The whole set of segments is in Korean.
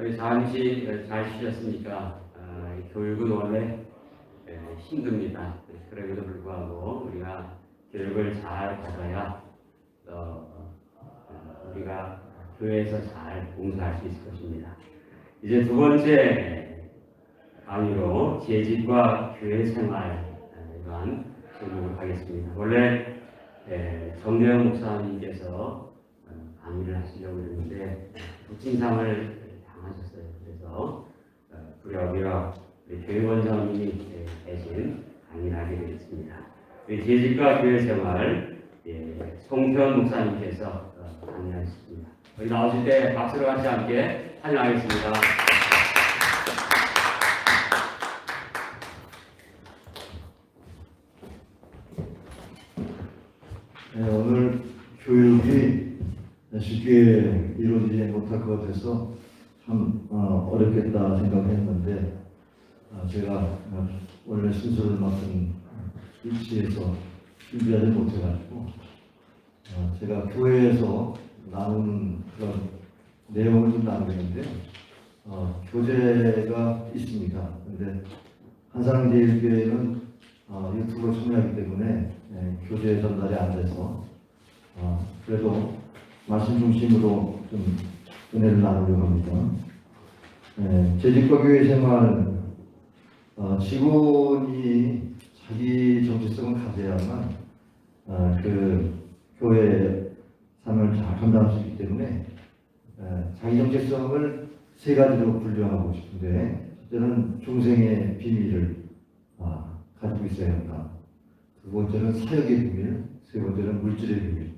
잠시 잘 쉬셨습니까? 교육은 원래 힘듭니다. 그럼에도 불구하고 우리가 교육을 잘 받아야 우리가 교회에서 잘 봉사할 수 있을 것입니다. 이제 두 번째 강의로 재직과 교회 생활 이러한 제목을 하겠습니다. 원래 정대영 목사님께서 강의를 하시려고 했는데 부친상을 당하셨어요. 그래서 부랴부랴 교육원장님이 대신 강의를 하게 되겠습니다. 재직과 교회 생활 송태원 목사님께서 강의하셨습니다. 여기 나오실 때 박수로 같이 함께 환영하겠습니다. 오늘 교육이 쉽게 이루어지지 못할 것 같아서 참 어렵겠다 생각했는데 제가 원래 순서를 맡은 위치에서 준비하지 못해가지고 제가 교회에서 나누는 그런 내용을 좀 나누겠는데 교재가 있습니다. 근데 한사랑제일교회는 유튜브로 참여하기 때문에 교재 전달이 안 돼서 그래도 말씀 중심으로 좀 은혜를 나누려고 합니다. 재직과 교회 생활 직원이 자기 정체성을 가져야만 그 교회 삶을 잘 감당할 수 있기 때문에 자기 정체성을 세 가지로 분류하고 싶은데 첫째는 중생의 비밀을 가지고 있어야 한다. 두 번째는 사역의 비밀, 세 번째는 물질의 비밀.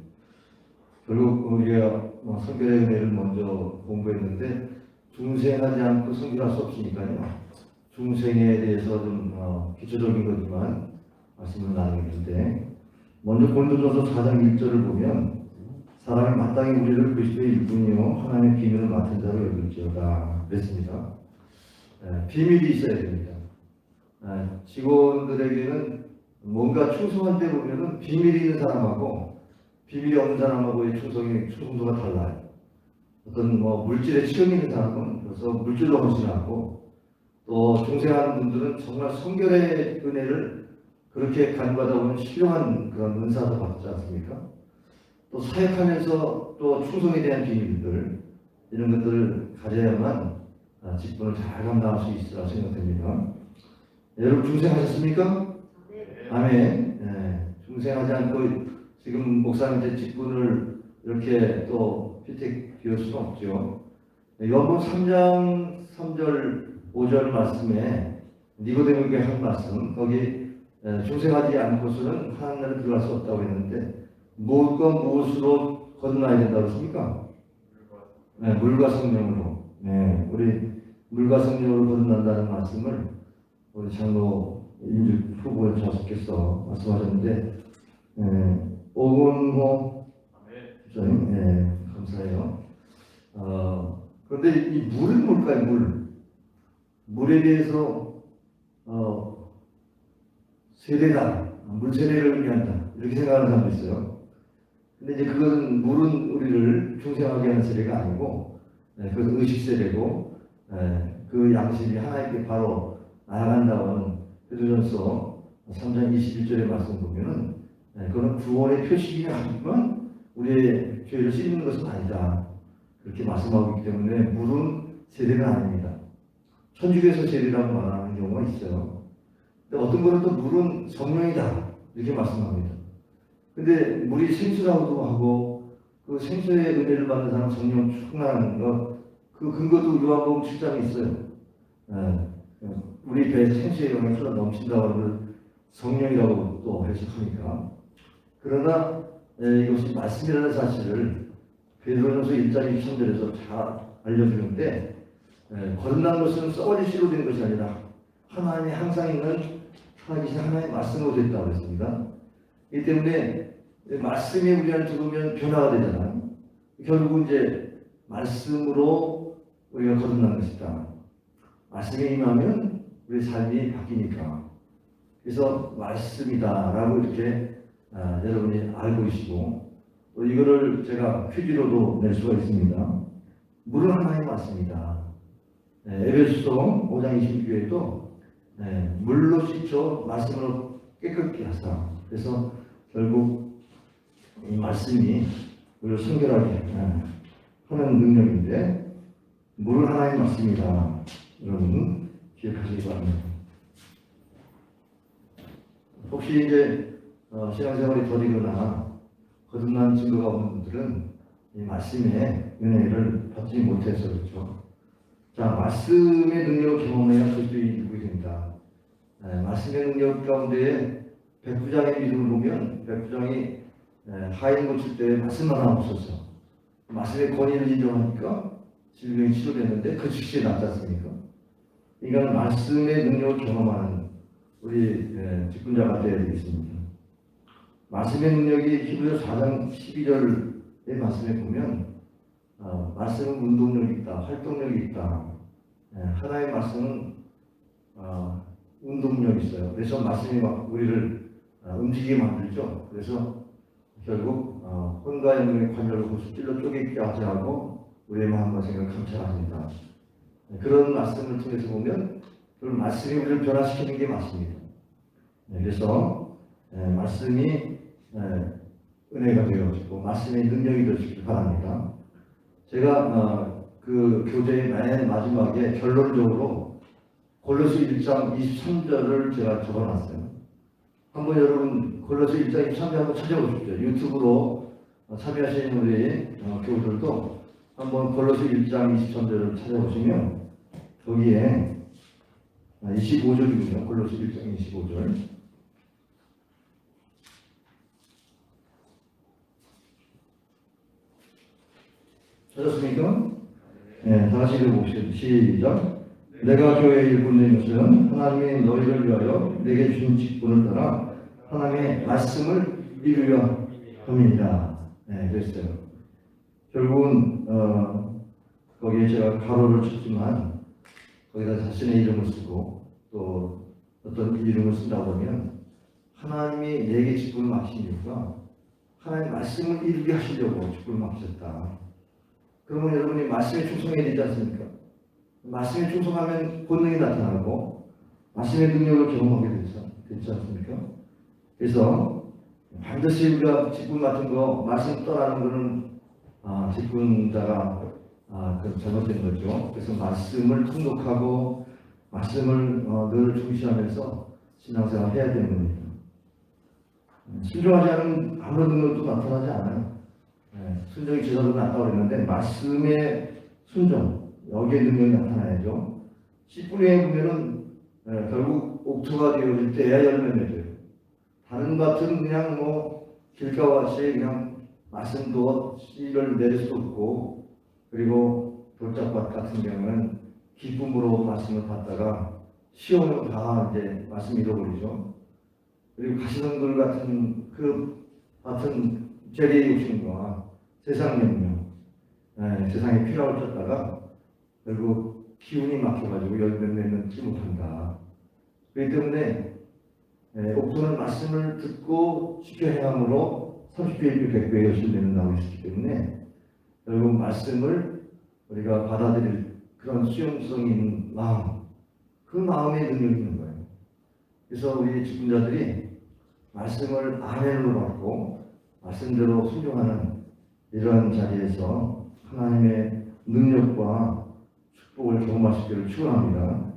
결국 우리가 성결의 은혜를 먼저 공부했는데 중생하지 않고 성결할 수 없으니까요. 중생에 대해서 좀 기초적인 거지만 말씀을 나누겠는데 먼저 고린도전서 4장 1절을 보면 사람이 마땅히 우리를 그리스도의 일꾼이요 하나님의 비밀을 맡은 자로 여길지어다 그랬습니다. 비밀이 있어야 됩니다. 직원들에게는 뭔가 충성할 때 보면은 비밀이 있는 사람하고 비밀이 없는 사람하고의 충성도가 달라요. 어떤 물질에 치여 있는 사람은 그래서 물질로 헌신하고 또 중생하는 분들은 정말 성결의 은혜를 그렇게 간과하다 보면 신령한 그런 은사도 받지 않습니까? 또 사역하면서 또 충성에 대한 비밀들 이런 것들을 가져야만 직분을 잘 감당할 수 있으라 생각됩니다. 여러분 중생하셨습니까? 네. 아멘. 중생하지 않고 지금 목사님의 직분을 이렇게 또 피택 비울 수는 없죠. 요한복음 3장 3절 5절 말씀에 니고데모에게 한 말씀 거기 중생하지 않고서는 하나님을 들어갈 수 없다고 했는데 무엇과 무엇으로 거듭나야 된다고 했습니까? 물과 성령으로. 우리 물과 성령으로 거듭난다는 말씀을 우리 장로 인주 후보 자석께서 말씀하셨는데 오건호 집사님 감사해요. 그런데 이 물은 뭘까요? 물에 대해서 세례다, 물 세례를 의미한다 이렇게 생각하는 사람도 있어요. 근데 이제 그것은 물은 우리를 중생하게 하는 세례가 아니고 그것은 의식 세례고 그 양식이 하나님께 바로 나아간다고 하는 베드로전서 3장 21절의 말씀 보면은 그건 구원의 표시이긴 하지만 우리의 죄를 씻는 것은 아니다 그렇게 말씀하고 있기 때문에 물은 세례가 아닙니다. 천주교에서 세례라고 말하는 경우가 있어요. 근데 어떤 분은 또 물은 성령이다 이렇게 말씀합니다. 근데 물이 생수라고도 하고 그 생수의 은혜를 받는 사람 성령 충만한 것 그 근거도 요한복음 7장에 있어요. 우리 배에서 생수의 영이 흘러 넘친다고 하는 성령이라고 또 해석하니까. 그러나 이것이 말씀이라는 사실을 베드로전서 1장 23절에서 잘 알려주는데 거듭난 것은 썩어질 씨로 된 것이 아니라 하나님이 항상 있는 살아계신 하나님의 말씀으로 됐다고 했습니다. 이 때문에 말씀이 우리 안에 들어오면 변화가 되잖아요. 결국 이제 말씀으로 우리가 거듭난 것이다. 말씀에 임하면 우리 삶이 바뀌니까. 그래서 말씀이다라고 이렇게 여러분이 알고 계시고 이거를 제가 퀴즈로도 낼 수가 있습니다. 물은 하나의 말씀이다. 에베소서 5장 26절에도 물로 씻어 말씀으로 깨끗게 하사. 그래서 결국 이 말씀이 우리를 순결하게 하는 능력인데 물은 하나의 말씀이다. 여러분 기억하시기 바랍니다. 혹시 이제 신앙생활이 더디거나 거듭난 증거가 없는 분들은 이 말씀의 은혜를 받지 못해서 그렇죠. 자, 말씀의 능력을 경험해야 그리스도인이 누구이 됩니다. 말씀의 능력 가운데 백부장의 믿음을 보면 백부장이 하인 고칠 때 말씀만 하나 없었어. 말씀의 권위를 인정하니까 질병이 치료됐는데 그 즉시에 낫지 않습니까? 그러니까 말씀의 능력을 경험하는 우리 직분자가 되어야 되겠습니다. 말씀의 능력이 히브리서 4장 12절의 말씀에 보면 말씀은 운동력이 있다, 활동력이 있다. 하나의 말씀은 운동력이 있어요. 그래서 말씀이 막 우리를 움직이게 만들죠. 그래서 결국 혼과 영의 관절을 고수찔러 쪼개게 하지 않고 우리의 마음과 생각을 감찰합니다. 그런 말씀을 통해서 보면 그런 말씀이 우리를 변화시키는 게 맞습니다. 그래서 말씀이 은혜가 되어지고 말씀의 능력이 되시길 바랍니다. 제가 그 교재의 맨 마지막에 결론적으로 골로새 1장 23절을 제가 적어놨어요. 한번 여러분 골로새 1장 23절 한번 찾아보십시오. 유튜브로 참여하시는 우리 교우들도 한번 골로새 1장 23절을 찾아보시면 거기에 25절이군요. 골로새 1장 25절. 찾았습니까? 다시 읽어봅시다. 시작. 내가 교회에 일꾼된 것은 하나님이 너희를 위하여 내게 주신 직분을 따라 하나님의 말씀을 이루려 함이니라. 그랬어요. 결국은 거기에 제가 가로를 쳤지만 거기다 자신의 이름을 쓰고 또 어떤 이름을 쓴다 보면 하나님이 내게 직분을 맡긴 이유가 하나님의 말씀을 이루게 하시려고 직분을 맡으셨다. 그러면 여러분이 말씀에 충성해야 되지 않습니까? 말씀에 충성하면 본능이 나타나고 말씀의 능력을 경험하게 되지 않습니까? 그래서 반드시 우리가 직분 같은 거 말씀 떠나는 거는 직분자가 잘못된 거죠. 그래서 말씀을 통독하고 말씀을 늘 중시하면서 신앙생활 해야 되는 겁니다. 순종하지 않으면 아무런 능력도 나타나지 않아요. 순종이 제자도 나타나고 있는데 말씀의 순종 여기에 능력이 나타나야죠. 씨 뿌리에 보면은 결국 옥토가 되어질 때야 열매 맺어요. 다른 밭은 그냥 뭐 길가와 같이 그냥 말씀도 씨를 내릴 수 없고 그리고 돌짝밭 같은 경우는 기쁨으로 말씀을 받다가 시험으로 다 이제 말씀 잃어버리죠. 그리고 가시덤불 같은 그 밭은 재리의 욕심과 세상 명령, 세상에 필요를 쫓다가 결국 기운이 막혀가지고 열매 맺지 못한다. 그렇기 때문에 옥토는 말씀을 듣고 지켜 행함으로 30배, 100배, 100배의 열심을 맺는다고 했기 때문에 결국 말씀을 우리가 받아들일 그런 수용성 있는 마음, 그 마음의 능력이 있는 거예요. 그래서 우리 직분자들이 말씀을 아멘으로 받고 말씀대로 순종하는 이러한 자리에서 하나님의 능력과 축복을 경험할 수 있기를 축원합니다.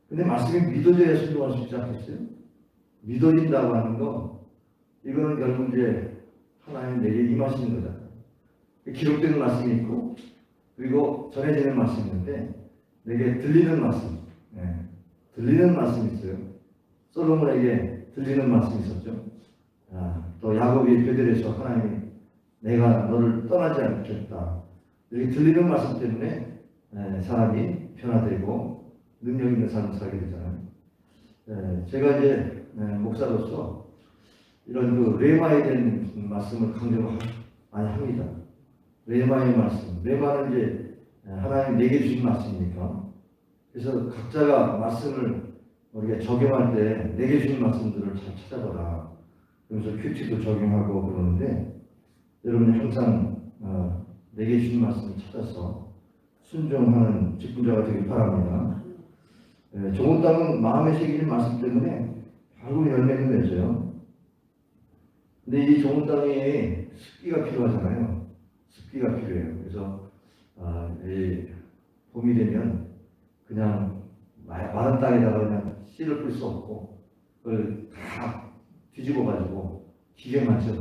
근데 말씀이 믿어져야 순종할 수 있지 않겠어요? 믿어진다고 하는 거, 이거는 결국 이제 하나님 내게 임하시는 거잖아요. 기록되는 말씀이 있고, 그리고 전해지는 말씀이 있는데, 내게 들리는 말씀, 들리는 말씀이 있어요. 솔로몬에게 들리는 말씀이 있었죠. 또 야곱이 베델에서 하나님이 내가 너를 떠나지 않겠다. 이렇게 들리는 말씀 때문에 사람이 변화되고 능력 있는 삶을 살게 되잖아요. 제가 이제 목사로서 이런 그 레마에 대한 말씀을 강조를 많이 합니다. 레마의 말씀. 레마는 이제 하나님 내게 주신 말씀이니까. 그래서 각자가 말씀을 우리가 적용할 때 내게 주신 말씀들을 잘 찾아봐라. 그래서 큐티도 적용하고 그러는데 여러분이 항상 내게 주신 말씀을 찾아서 순종하는 직분자가 되길 바랍니다. 좋은 땅은 마음에 새기는 말씀 때문에 결국 열매를 맺어요. 근데 이 좋은 땅에 습기가 필요하잖아요. 습기가 필요해요. 그래서 이 봄이 되면 그냥 마른 땅에다가 그냥 씨를 뿌릴 수 없고 그걸 다 뒤집어 가지고 기계 맞춰.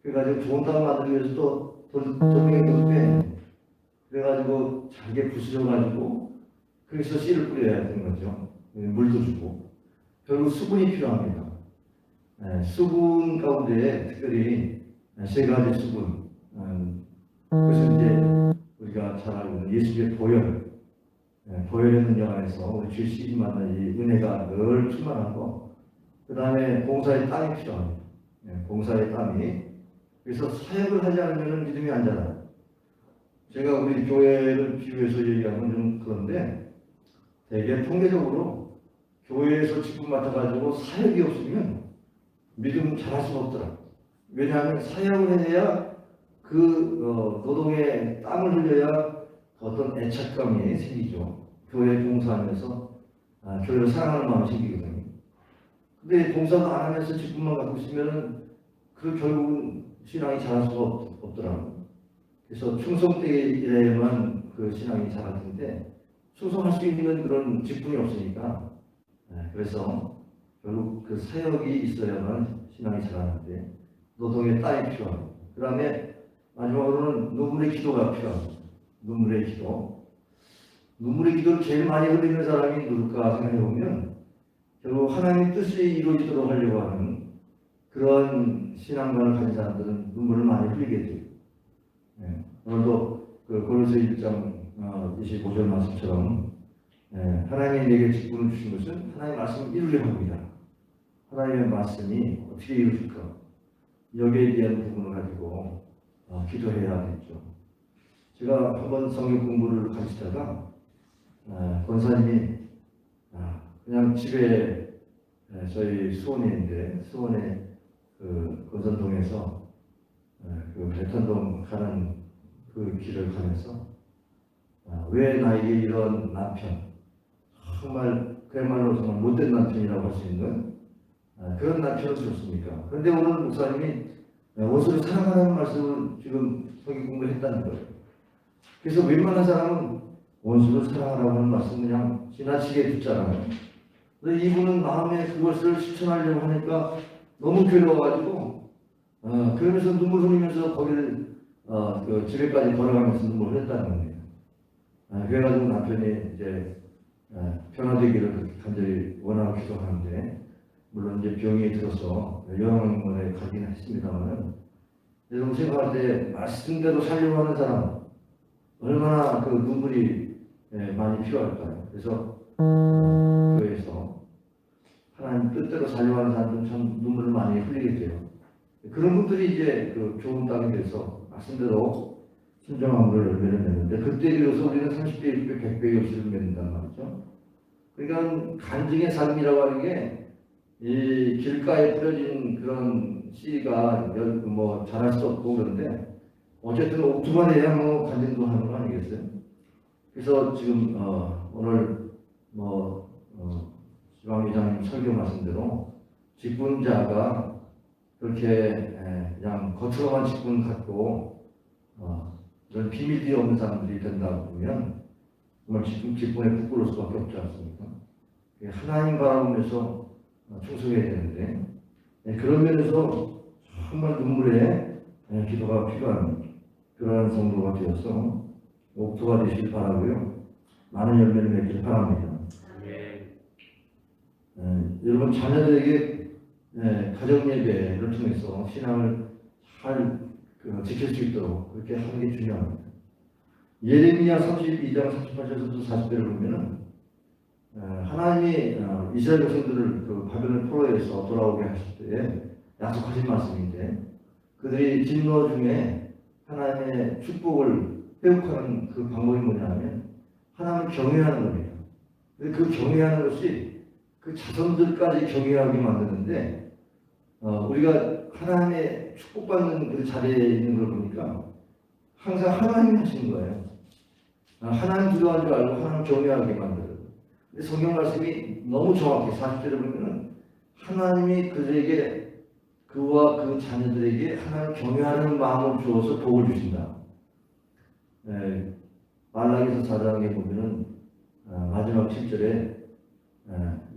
그래가지고 좋은 땅을 만들기 위해서 또 돌멩이도 빼. 그래가지고 잘게 부수져가지고 거기서 씨를 뿌려야 되는 거죠. 물도 주고. 결국 수분이 필요합니다. 수분 가운데 특별히 세 가지 수분. 그래서 이제 우리가 잘 알고 있는 예수의 보혈. 보혈의 능력 안에서 우리 주 시기 만난 이 은혜가 늘 충만하고, 그 다음에 봉사의 땀이 필요합니다. 봉사의 땀이. 그래서 사역을 하지 않으면 믿음이 안 자라요. 제가 우리 교회를 비유해서 얘기하면 좀 그런데, 대개 통계적으로 교회에서 직분 맡아가지고 사역이 없으면 믿음 잘할 수가 없더라. 왜냐하면 사역을 해야 그 노동의 땀을 흘려야 어떤 애착감이 생기죠. 교회 봉사하면서 교회를 사랑하는 마음이 생기거든요. 근데 봉사도 안 하면서 직분만 갖고 있으면은 그 결국은 신앙이 자랄 수가 없더라고요. 그래서 충성 때에만 그 신앙이 자랄 텐데 충성할 수 있는 그런 직분이 없으니까, 그래서 결국 그 사역이 있어야만 신앙이 자라는데 노동의 땀이 필요합니다. 그 다음에 마지막으로는 눈물의 기도가 필요합니다. 눈물의 기도. 눈물의 기도를 제일 많이 흘리는 사람이 누굴까 생각해보면 결국 하나님의 뜻이 이루어지도록 하려고 하는 그런 신앙관을 가진 사람들은 눈물을 많이 흘리게 돼요. 오늘도 그 고린도서 1장 25절 말씀처럼 하나님이 내게 직분을 주신 것은 하나님의 말씀을 이루려고 합니다. 하나님의 말씀이 어떻게 이루어질까? 여기에 대한 부분을 가지고 기도해야겠죠. 제가 한번 성경 공부를 가르치다가 권사님이 그냥 집에 저희 수원에 그 권선동에서 그 백탄동 가는 그 길을 가면서 왜 나에게 이런 남편, 정말 그야말로 정말 못된 남편이라고 할 수 있는 그런 남편을 줬습니까? 그런데 오늘 목사님이 원수를 사랑하는 말씀을 지금 성경 공부를 했다는 거예요. 그래서 웬만한 사람은 원수를 사랑하라고 하는 말씀 그냥 지나치게 듣잖아요. 근데 이분은 마음에 그것을 실천하려고 하니까 너무 괴로워가지고 그러면서 눈물 흘리면서 거기를 그 집에까지 걸어가면서 눈물을 흘렸다는 겁니다. 그래가지고 남편이 이제 변화되기를 그렇게 간절히 원하고 기도하는데, 물론 이제 병이 들어서 요양원에 가긴 했습니다만, 여러분 생각할 때 말씀대로 살려고 하는 사람 얼마나 그 눈물이 많이 필요할까요? 그래서 교회에서 하나님 뜻대로 살려고 하는 사람들은 참 눈물을 많이 흘리게 돼요. 그런 분들이 이제 그 좋은 땅이 돼서 말씀대로 순종함으로 열매를 맺는데, 그때 비로소 우리는 30배, 60배, 100배 열심을 맺는단 말이죠. 그러니까 간증의 삶이라고 하는 게 이 길가에 뿌려진 그런 씨가 뭐 자랄 수 없고, 그런데 어쨌든 옥두만 해야 뭐 간증도 하는 거 아니겠어요? 그래서 지금 오늘 지방의장님 설교 말씀대로 직분자가 그렇게 그냥 겉으로만 직분 갖고 이런 비밀이 없는 사람들이 된다 보면 정말 직분에 부끄러울 수밖에 없지 않습니까? 하나님 바라보면서 충성해야 되는데, 그런 면에서 정말 눈물의 기도가 필요한 그러한 성도가 되어서 옥토가 되시길 바라고요. 많은 열매를 맺길 바랍니다. 여러분 자녀들에게 가정 예배를 통해서 신앙을 잘 지킬 수 있도록 그렇게 하는 게 중요합니다. 예레미야 32장 38절에서 40절을 보면은 하나님이 이스라엘 백성들을 그 바벨론 포로에서 돌아오게 하실 때에 약속하신 말씀인데, 그들이 진노 중에 하나님의 축복을 회복하는 그 방법이 뭐냐면 하나님을 경외하는 겁니다. 그 경외하는 것이 그 자손들까지 경외하게 만드는데, 우리가 하나님의 축복받는 그 자리에 있는 걸 보니까 항상 하나님이 하시는 거예요. 하나님 두려워하는 줄 알고 하나님 경외하게 만들어요. 근데 성경 말씀이 너무 정확해. 40절에 보면은 하나님이 그들에게 그와 그 자녀들에게 하나님 경외하는 마음을 주어서 복을 주신다. 말라기서 4장에 보면은 마지막 7절에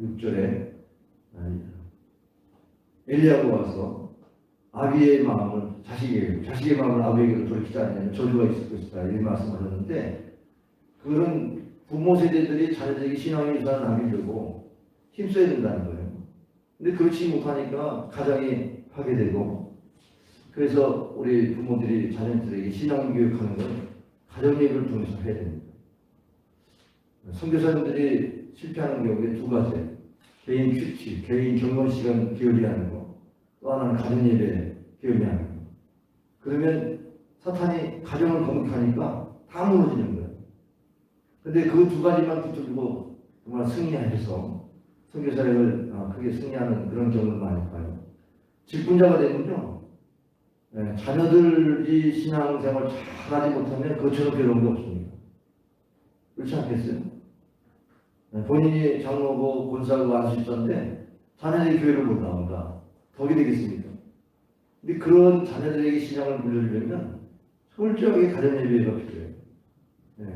6절에 엘리야가 와서 아비의 마음을 자식의 마음을 아비에게로 돌리지 않으면 저주가 있을 것이다 이런 말씀하셨는데 그런 부모 세대들이 자녀들에게 신앙의 유산을 남기려고 힘써야 된다는 거예요. 근데 그렇지 못하니까 가정이 파괴되고 그래서 우리 부모들이 자녀들에게 신앙 교육하는 건 가정 예배를 통해서 해야 됩니다. 선교사님들이 실패하는 경우에 두 가지 개인 큐티, 개인 경건 시간 게을리하는 거, 또 하나는 가정 예배 게을리하는 거. 그러면 사탄이 가정을 공격하니까 다 무너지는 거예요. 근데 그 두 가지만 붙들고 정말 승리해서 선교사역을 크게 승리하는 그런 경우를 많이 봐요. 직분자가 되면요, 자녀들이 신앙생활 잘하지 못하면 그것처럼 괴로운 게 없습니다. 그렇지 않겠어요? 본인이 장로고 권사고 할 수 있었는데 자녀들이 교회를 못 나온다. 덕이 되겠습니까? 근데 그런 자녀들에게 신앙을 물려주려면 철저하게 가정예배가 필요해요.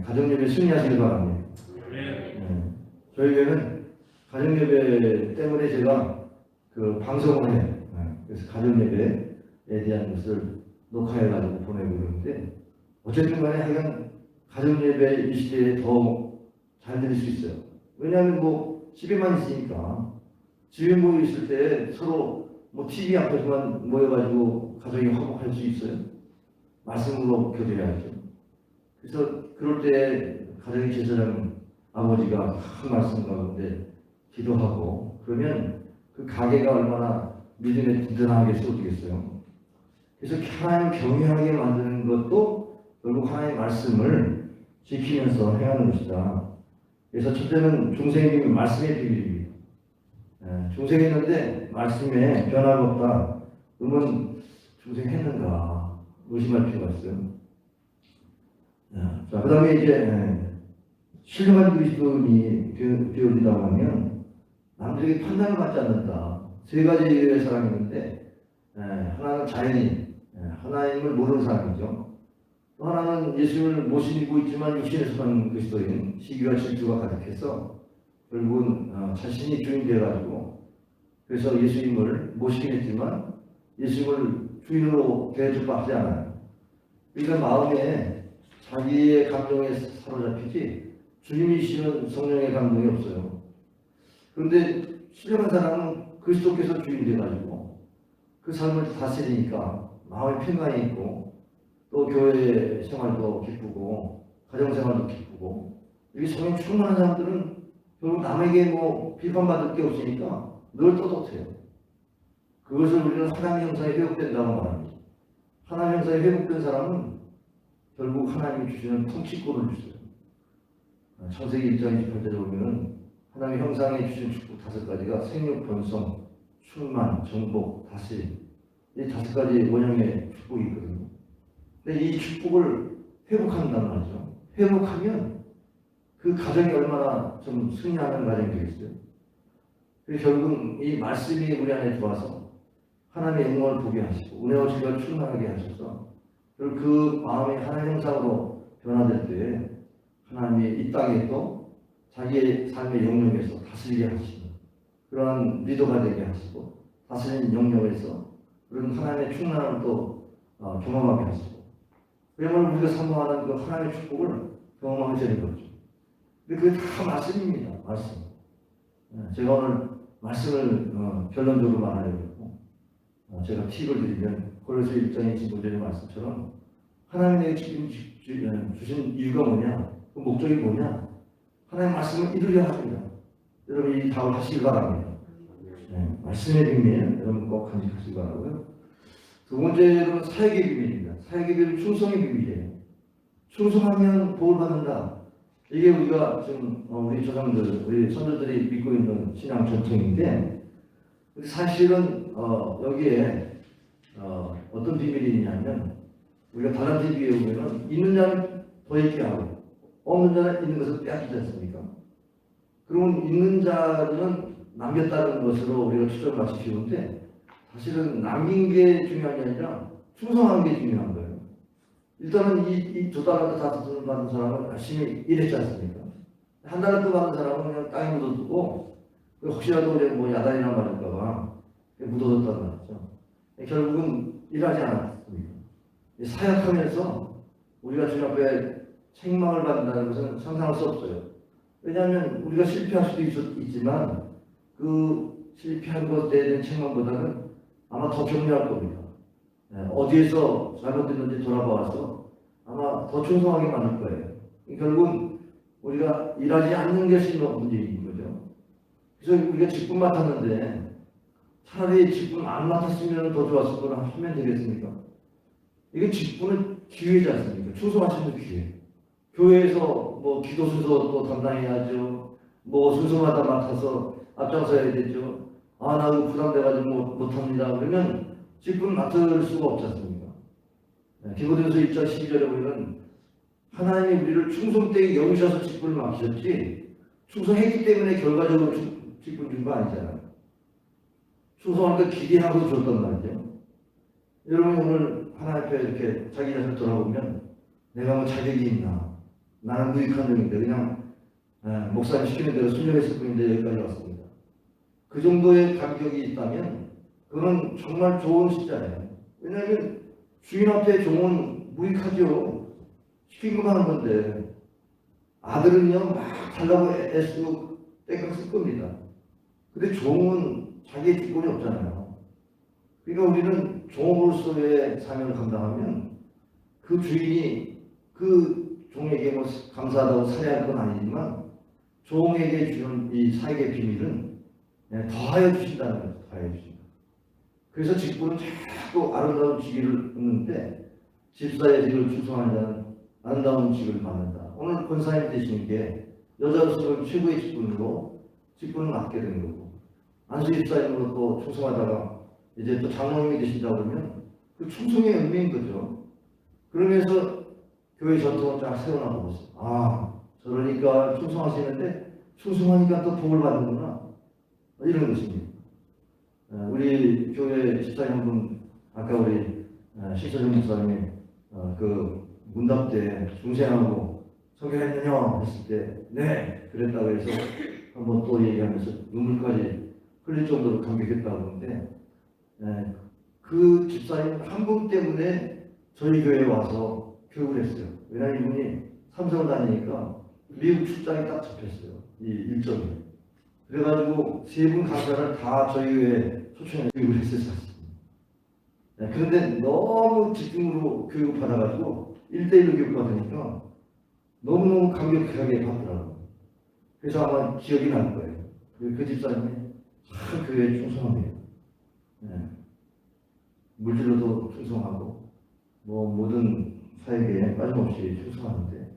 가정예배 승리하시길 바랍니다. 저희 교회는 가정예배 때문에 제가 그 방송을 해요. 그래서 가정예배에 대한 것을 녹화해가지고 보내고 그러는데 어쨌든 간에 하여간 가정예배 이 시대에 더 잘 들을 수 있어요. 왜냐하면 뭐 집에만 있으니까 집에 모여 있을 때 서로 뭐 TV 앞에서만 모여가지고 가정이 화목할 수 있어요. 말씀으로 교제해야죠. 그래서 그럴 때 가정의 제사장 아버지가 큰 말씀 가운데 기도하고 그러면 그 가게가 얼마나 믿음에 든든하게 세워지겠어요. 그래서 하나님 경외하게 만드는 것도 결국 하나님의 말씀을 지키면서 해야 하는 것이다. 그래서 첫째는 중생의 비밀, 말씀의 비밀입니다. 중생했는데 말씀에 변화가 없다. 그러면 중생했는가 의심할 필요가 있어요. 자, 그 다음에 이제 신령한 그리스도인이 되어진다고 하면 남들에게 판단을 받지 않는다. 세 가지의 사람이 있는데 하나는 자연인, 하나님을 모르는 사람이죠. 또 하나는 예수를 못 믿고 있지만 육신에서 사는 그리스도인, 시기와 질투가 가득해서 결국은 자신이 주인 되어가지고 그래서 예수님을 모시긴 했지만 예수님을 주인으로 대접받지 않아요. 그러니까 마음에 자기의 감정에 사로잡히지 주님이시는 성령의 감동이 없어요. 그런데 신령한 사람은 그리스도께서 주인 돼가지고 그 삶을 다스리니까 마음에 평강이 있고 또 교회 생활도 기쁘고 가정 생활도 기쁘고 여기 성령 충만한 사람들은 결국 남에게 뭐 비판받을 게 없으니까 늘 떳떳해요. 그것을 우리는 하나님의 형상에 회복된다고 말합니다. 하나님의 형상에 회복된 사람은 결국 하나님이 주시는 통치권을 주세요. 창세기 1장 28절에 보면 하나님의 형상에 주신 축복 5가지가 생육, 번성, 충만, 정복, 다스림 이 5가지 원형의 축복이 있거든요. 근데 이 축복을 회복한단 말이죠. 회복하면 그 가정이 얼마나 좀 승리하는 가정이 되겠어요. 그래서 결국 이 말씀이 우리 안에 들어와서 하나님의 영광을 보게 하시고 은혜와 지혜가 충만하게 하셔서 그리고 그 마음이 하나님 형상으로 변화될 때 하나님이 이 땅에 또 자기의 삶의 영역에서 다스리게 하시는 그러한 리더가 되게 하시고 다스리는 영역에서 그런 하나님의 충만함을 또 경험하게 하시고 그러면 우리가 사모하는 그 하나님의 축복을 경험하게 되는 거죠. 근데 그게 다 말씀입니다. 말씀. 제가 오늘 말씀을 결론적으로 말하려고 했고 제가 팁을 드리면 골로새 1장 25절의 말씀처럼 하나님의 주신 이유가 뭐냐? 그 목적이 뭐냐? 하나님의 말씀을 이루려 합니다. 여러분 이 답을 하시기 바랍니다. 말씀의 비밀 여러분 꼭 간직하시기 바라고요. 두 번째는 사역의 비밀입니다. 사역의 비밀은 충성의 비밀이에요. 충성하면 복을 받는다. 이게 우리가 지금 우리 조상들, 우리 선조들이 믿고 있는 신앙 전통인데 사실은 여기에 어떤 비밀이 있냐면 우리가 다른 TV에 보면 있는 자는 더 있게 하고 없는 자는 있는 것을 빼앗기지 않습니까? 그러면 있는 자들은 남겼다는 것으로 우리가 추정을 마치 쉬운데 사실은 남긴 게 중요한 게 아니라 충성하는 게 중요한 거예요. 일단은 이 2달란트 5달란트 받은 사람은 열심히 일했지 않습니까? 한 달란트 받은 사람은 그냥 땅에 묻어두고 혹시라도 우리 뭐 야단이나 맞을까봐 묻어뒀단 말이죠. 결국은 일하지 않았습니다. 사역하면서 우리가 주님 앞에 책망을 받는다는 것은 상상할 수 없어요. 왜냐하면 우리가 실패할 수도 있지만 그 실패한 것에 대한 책망보다는 아마 더 격려할 겁니다. 어디에서 잘못됐는지 돌아봐서 아마 더 충성하게 만들 거예요. 결국은 우리가 일하지 않는 것이 문제인 거죠. 그래서 우리가 직분 맡았는데 차라리 직분 안 맡았으면 더 좋았을 거라 하면 되겠습니까? 이게 직분은 기회지 않습니까? 충성하시는 기회. 교회에서 뭐 기도 순서 또 담당해야죠. 뭐 순서마다 맡아서 앞장서야 되죠. 아, 나도 부담돼가지고 못합니다. 그러면 직분 맡을 수가 없지 않습니까? 디모데후서 1장 12절에 보면 하나님이 우리를 충성되게 여기셔서 직분을 맡기셨지 충성했기 때문에 결과적으로 직분 준 거 아니잖아요. 충성할 때 기대하고 줬단 말이죠. 여러분 오늘 하나님 앞에 이렇게 자기 자신을 돌아보면 내가 뭐 자격이 있나? 나는 무익한 종인데 그냥 목사님 시키는 대로 순종했을 뿐인데 여기까지 왔습니다. 그 정도의 감격이 있다면 그건 정말 좋은 십자예요. 왜냐하면 주인 앞에 종은 무익하죠. 시킨 것만 하는 건데 아들은요 막 달라고 애쓰고 땡깡 쓸 겁니다. 근데 종은 자기의 직분이 없잖아요. 그러니까 우리는 종으로서의 사명을 감당하면 그 주인이 그 종에게 뭐 감사하다고 살해할 건 아니지만 종에게 주는 이 사역의 비밀은 더하여 주신다는 거예요. 더하여 주신다. 그래서 직분은 자꾸 아름다운 직위를 얻는데 집사의 직을 충성하는 자는 아름다운 직을 받는다. 오늘 권사님 되시는 게 여자로서 최고의 직분을 맡게 되는 거고 안수 집사님으로 또 충성하다가 이제 또 장로님이 되신다 그러면 그 충성의 의미인 거죠. 그러면서 교회 전통을 쫙 세워나가고 있어요. 아, 저러니까 충성하시는데 충성하니까 또 복을 받는구나. 이런 것입니다. 우리 교회 집사님 한 분, 아까 우리 신서정 목사님이 그 문답 때 중생하고 성결했느냐 했을 때 네, 그랬다고 해서 한번 또 얘기하면서 눈물까지 흘릴 정도로 감격했다고 하는데 그 집사님 한 분 때문에 저희 교회에 와서 교육을 했어요. 왜냐하면 이분이 삼성을 다니니까 미국 출장이 딱 잡혔어요. 이 일정이. 그래가지고 세 분 강사를 다 저희 교회에 초청해 교육을 했었어요. 그런데 너무 집중으로 교육을 받아가지고 1대1로 교육 받으니까 너무너무 감격하게 받더라고요. 그래서 아마 기억이 날 거예요. 그 집사님이 참 교회에 충성합니다. 물질로도 충성하고 뭐 모든 사역에 빠짐없이 충성하는데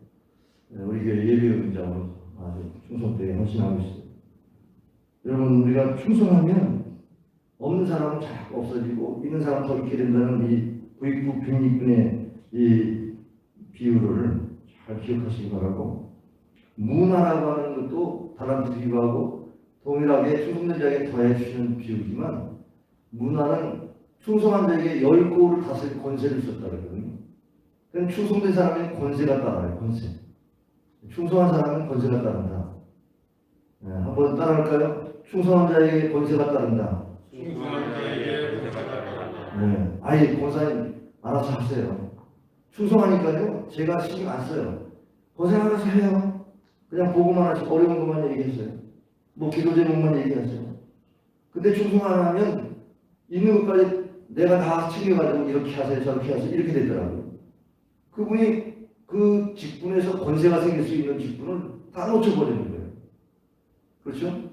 우리 교회 예비의장으로 아주 충성되게 헌신하고 있어요. 여러분 우리가 충성하면 없는 사람은 자꾸 없어지고 있는 사람은 더 있게 된다는 이 부익부 빈익분의 이 비유를 잘 기억하시기 바라고 문화라고 하는 것도 달란트 비유하고 동일하게 충성된 자에게 더해 주시는 비유지만 문화는 충성한 자에게 10고를 다스릴 권세를 줬다 그러거든요. 그럼 충성된 사람은 권세가 따라요. 권세. 충성한 사람은 권세가 따른다. 한번 따라할까요? 충성한 자에게 권세가 따른다. 충성한 자에게 권세가 따른다. 아예 권사님 알아서 하세요. 충성하니까요. 제가 신경 안 써요. 권세 알아서 해요. 그냥 보고만 하시고 어려운 것만 얘기했어요. 뭐 기도 제목만 얘기하세요. 근데 충성 안 하면 있는 것까지 내가 다 챙겨가지고 이렇게 하세요 저렇게 하세요 이렇게 되더라고요. 그분이 그 직분에서 권세가 생길 수 있는 직분을 다 놓쳐버리는 거예요. 그렇죠?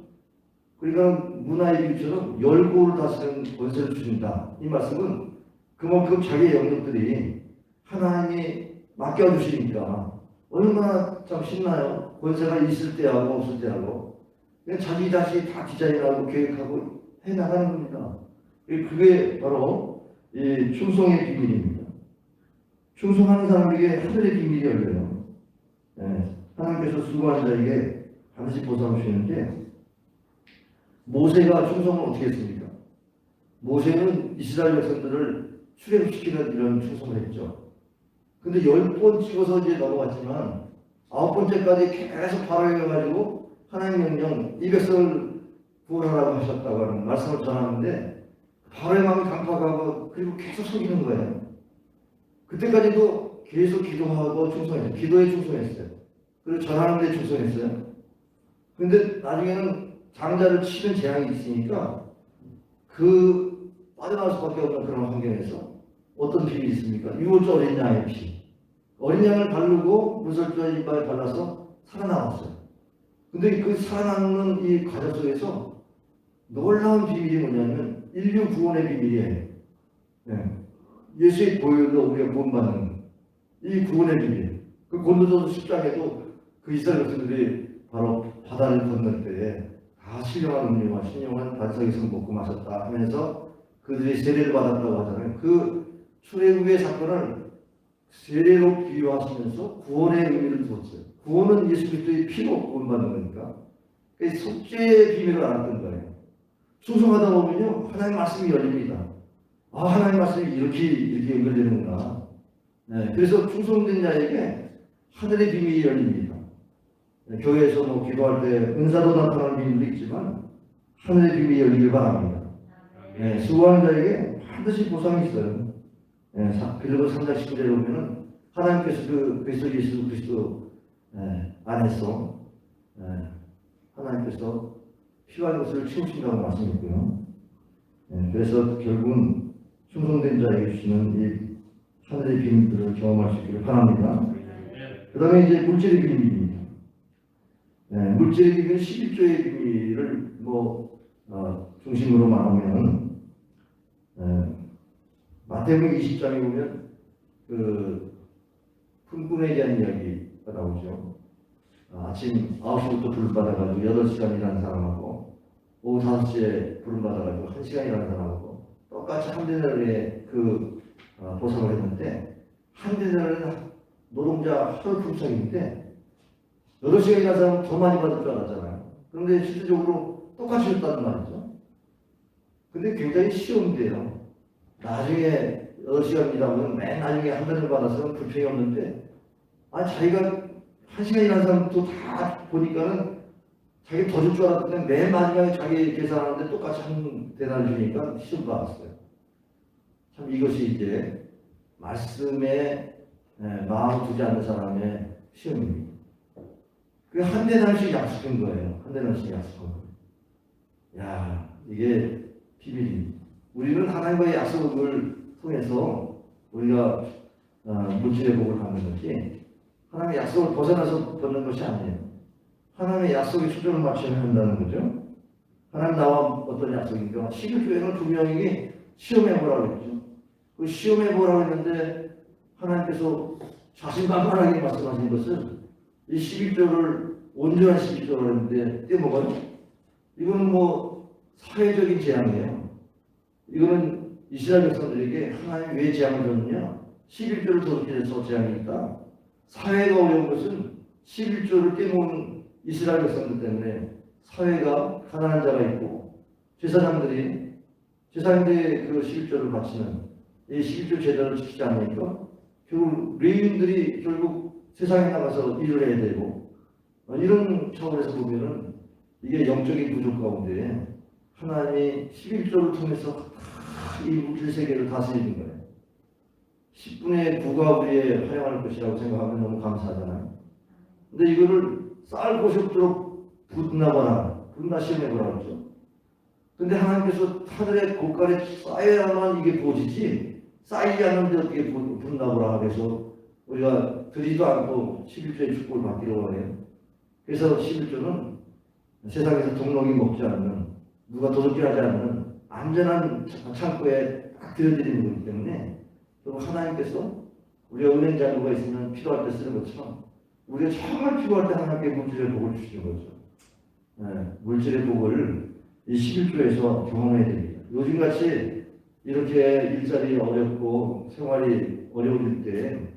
그러니까 문화의 비유처럼 10고를 다스리는 권세를 주신다. 이 말씀은 그만큼 자기의 영역들이 하나님이 맡겨주시니까 얼마나 참 신나요. 권세가 있을 때하고 없을 때하고 그냥 자기 자신이 다 디자인하고 계획하고 해나가는 겁니다. 그게 바로 이 충성의 비밀입니다. 충성하는 사람에게 하늘의 비밀이 열려요. 하나님께서 수고한 자에게 반드시 보상을 주시는데 모세가 충성을 어떻게 했습니까? 모세는 이스라엘 백성들을 출애굽시키는 이런 충성을 했죠. 근데 10번 찍어서 이제 넘어갔지만 9번째까지 계속 발언해가지고 하나님 명령 이 백성을 구원하라고 하셨다고 하는 말씀을 전하는데 바로의 마음이 강팍하고 그리고 계속 속이는 거예요. 그때까지도 계속 기도하고 충성했어요. 기도에 충성했어요. 그리고 전하는 데 충성했어요. 근데 나중에는 장자를 치는 재앙이 있으니까 그 빠져나올 수밖에 없는 그런 환경에서 어떤 비밀이 있습니까? 유월절 어린 양의 피. 어린 양을 바르고 물설주와 이빨에 발라서 살아남았어요. 근데 그 살아남는 이 과정 속에서 놀라운 비밀이 뭐냐면 인류 구원의 비밀이에요. 네. 예수의 보혈로 우리가 구원받는 이 구원의 비밀. 그 고린도전서 10장에도 그 이스라엘 백성들이 바로 바다를 건널 때에 다 신령한 음료와 신령한 반석의 성 먹고 마셨다 하면서 그들이 세례를 받았다고 하잖아요. 그 출애굽의 사건을 세례로 비유하시면서 구원의 의미를 두었어요. 구원은 예수 그리스도의 피로 구원받는 거니까. 그 속죄의 비밀을 알았던 거예요. 충성하다 보면요 하나님의 말씀이 열립니다. 아 하나님의 말씀이 이렇게 연결되는구나. 네, 그래서 충성된 자에게 하늘의 비밀이 열립니다. 네, 교회에서 뭐 기도할 때 은사로 나타나는 비밀도 있지만 하늘의 비밀이 열리길 바랍니다. 네, 수고하는 자에게 반드시 보상이 있어요. 네, 빌립보 3장 19절에 보면은 하나님께서 그 그리스도 예수 그리스도 안에서 하나님께서 필요한 것을 채우신다고 말씀했고요. 그래서 결국은 충성된 자에게 주시는 이 하늘의 비밀들을 경험할 수 있기를 바랍니다. 그 다음에 이제 물질의 비밀입니다. 물질의 비밀은 11조의 비밀을 중심으로 말하면 마태복음 20장에 보면 그 품꾼에 대한 이야기가 나오죠. 아침 9시부터 불을 받아가지고 8시간 일하는 사람하고 오후 5시에 불을 받아가지고 1시간 일하는 사람하고 똑같이 한 데나리의 그 보상을 했는데 한 데나리는 노동자 하루 품삯인데 8시간 일하는 사람은 더 많이 받을 줄 알았잖아요. 그런데 실질적으로 똑같이 줬다는 말이죠. 근데 굉장히 쉬운데요. 나중에 8시간 일하면 맨 나중에 한 달을 받아서는 불평이 없는데 자기가 1시간 일하는 사람도 다 보니까는 자기 더 줄 줄 알았더니 맨 마지막에 자기 계산하는데 똑같이 한 대단을 주니까 시험 받았어요. 참 이것이 이제 말씀에 마음 두지 않는 사람의 시험입니다. 그 한 대단씩 약속한 거예요. 한 대단씩 약속한 거예요. 야 이게 비밀입니다. 우리는 하나님과의 약속을 통해서 우리가 물질의 복을 받는 것이 하나님의 약속을 벗어나서 받는 것이 아니에요. 하나님의 약속에 초점을 맞춰야 한다는 거죠. 하나님 나와 어떤 약속인가? 11조에는 분명히 시험해보라고 했죠. 그 시험해보라고 했는데 하나님께서 자신만만하게 말씀하신 것은 이 11조를 온전한 11조라고 했는데 떼먹어요. 이거는 사회적인 재앙이에요. 이거는 이스라엘 백성들에게 하나님이 왜 재앙을 줬느냐? 11조를 도둑질해서 재앙이 있다. 사회가 어려운 것은 11조를 깨먹은 이스라엘 백성들 때문에 사회가 가난한 자가 있고 제사장들이 그 11조를 바치는 이 11조 제도를 지키지 않으니까 결국 레위인들이 결국 세상에 나가서 일을 해야 되고 이런 차원에서 보면은 이게 영적인 부족 가운데 하나님이 11조를 통해서 이 물질 세계를 다스리는 거예요. 10분의 9가 우리의 활용할 것이라고 생각하면 너무 감사하잖아요. 근데 이거를 쌓을 곳이 없도록 분나 시험해보라 그러죠. 근데 하나님께서 하늘의 고깔에 쌓여야만 이게 부어지지 쌓이지 않는데 어떻게 분나보라 그래서 우리가 드리지도 않고 11조의 축복을 받기로 해요. 그래서 11조는 세상에서 동록이 먹지 않는 누가 도둑질하지 않는 안전한 창고에 딱 들여드리는 거기 때문에 또 하나님께서 우리가 은행 잔고가 있으면 필요할 때 쓰는 것처럼 우리가 정말 필요할 때 하나님께 물질의 복을 주시는 거죠. 물질의 복을 이 11조에서 경험해야 됩니다. 요즘같이 이렇게 일자리 어렵고 생활이 어려울 때